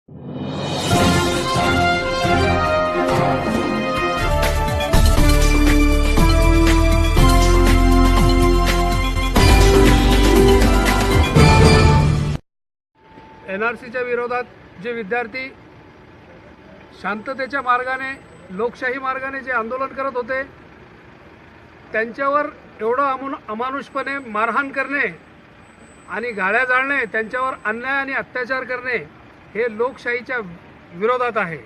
NRCच्या विरोधात जे विद्यार्थी शांततेच्या मार्गाने लोकशाही मार्गाने जे आंदोलन करत होते त्यांच्यावर एवढं अमानुषपणे मारहाण करणे आणि गाड्या जाळणे, त्यांच्यावर अन्याय आणि अत्याचार करणे हे लोकशाहीच्या विरोधात आहे।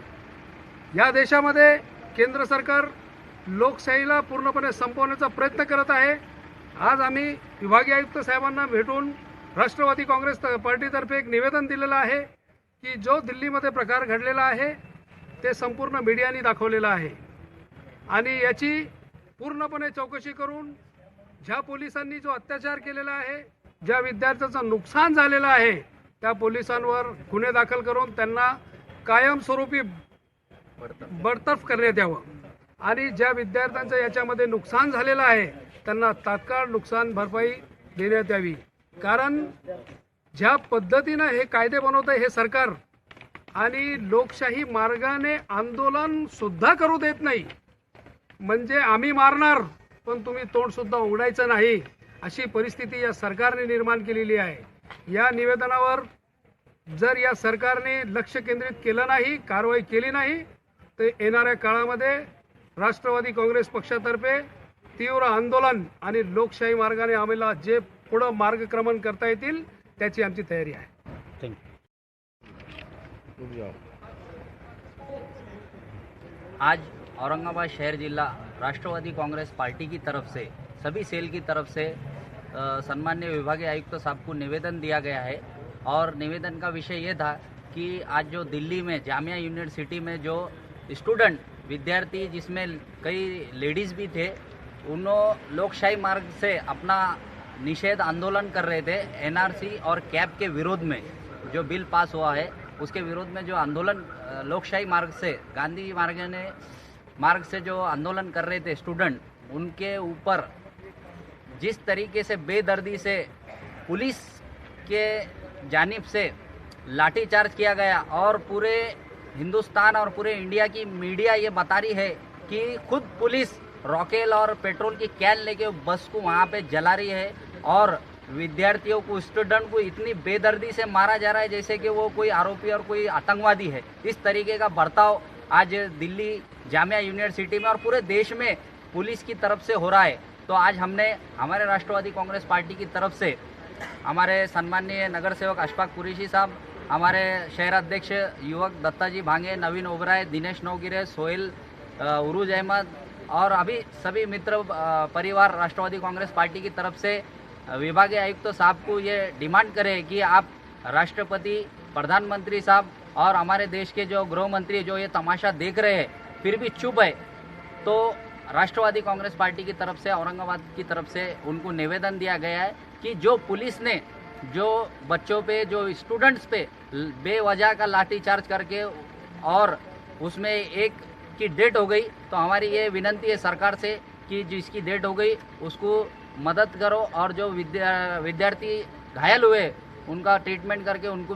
या देशामध्ये केंद्र सरकार लोकशाहीला पूर्णपणे संपवण्याचा प्रयत्न करत आहे। आज आम्ही विभागीय आयुक्त साहेबांना भेटून राष्ट्रवादी काँग्रेस पार्टीतर्फे एक निवेदन दिलेलं आहे की जो दिल्लीमध्ये प्रकार घडलेला आहे ते संपूर्ण मीडियाने दाखवलेलं आहे आणि याची पूर्णपणे चौकशी करून ज्या पोलिसांनी जो अत्याचार केलेला आहे, ज्या विद्यार्थ्यांचं नुकसान झालेलं आहे त्या पोलिसांवर गुन्हे दाखल करून त्यांना कायमस्वरूपी बडतर्फ करण्यात यावं आणि ज्या विद्यार्थ्यांचं याच्यामध्ये नुकसान झालेलं आहे त्यांना तात्काळ नुकसान भरपाई देण्यात यावी। कारण ज्या पद्धतीने हे कायदे बनवतं हे सरकार आणि लोकशाही मार्गाने आंदोलन सुद्धा करू देत नाही, म्हणजे आम्ही मारणार पण तुम्ही तोंड सुद्धा उघडायचं नाही अशी परिस्थिती या सरकारने निर्माण केलेली आहे। या निवेदनावर जर या सरकारने लक्ष केंद्रित केलं नाही, कारवाई केली नाही तर येणाऱ्या काळामध्ये राष्ट्रवादी काँग्रेस पक्षातर्फे तीव्र आंदोलन आणि लोकशाही मार्गाने आम्हाला जे पुढे मार्गक्रमण करता येतील त्याची आमची तयारी आहे। आज औरंगाबाद शहर जिला राष्ट्रवादी कांग्रेस पार्टी की तरफ से सभी सेल की तरफ से सम्माननीय विभागीय आयुक्त साहब को निवेदन दिया गया है और निवेदन का विषय ये था कि आज जो दिल्ली में जामिया यूनिवर्सिटी में जो स्टूडेंट विद्यार्थी जिसमें कई लेडीज़ भी थे, उन्होंने लोकशाही मार्ग से अपना निषेध आंदोलन कर रहे थे। NRC और कैब के विरोध में जो बिल पास हुआ है उसके विरोध में जो आंदोलन लोकशाही मार्ग से गांधी मार्ग से जो आंदोलन कर रहे थे स्टूडेंट, उनके ऊपर जिस तरीके से बेदर्दी से पुलिस के जानिब से लाठीचार्ज किया गया और पूरे हिंदुस्तान और पूरे इंडिया की मीडिया ये बता रही है कि खुद पुलिस रॉकेल और पेट्रोल की कैन लेके बस को वहाँ पे जला रही है और विद्यार्थियों को, स्टूडेंट को इतनी बेदर्दी से मारा जा रहा है जैसे कि वो कोई आरोपी और कोई आतंकवादी है। इस तरीके का बर्ताव आज दिल्ली जामिया यूनिवर्सिटी में और पूरे देश में पुलिस की तरफ से हो रहा है। तो आज हमने हमारे राष्ट्रवादी कांग्रेस पार्टी की तरफ से हमारे सम्माननीय नगर सेवक अशफाक कुरैशी साहब, हमारे शहर अध्यक्ष युवक दत्ताजी भांगे, नवीन ओबराय, दिनेश नवगिरे, सोहेल, उरूज अहमद और अभी सभी मित्र परिवार राष्ट्रवादी कांग्रेस पार्टी की तरफ से विभागीय आयुक्त साहब को ये डिमांड करें कि आप राष्ट्रपति, प्रधानमंत्री साहब और हमारे देश के जो गृह मंत्री जो ये तमाशा देख रहे हैं फिर भी चुप है, तो राष्ट्रवादी कांग्रेस पार्टी की तरफ से औरंगाबाद की तरफ से उनको निवेदन दिया गया है कि जो पुलिस ने जो बच्चों पे, जो स्टूडेंट्स पे बेवजह का लाठीचार्ज करके और उसमें एक की डेथ हो गई, तो हमारी ये विनंती है सरकार से कि जिसकी डेथ हो गई उसको मदद करो और जो विद्यार्थी घायल हुए उनका ट्रीटमेंट करके उनको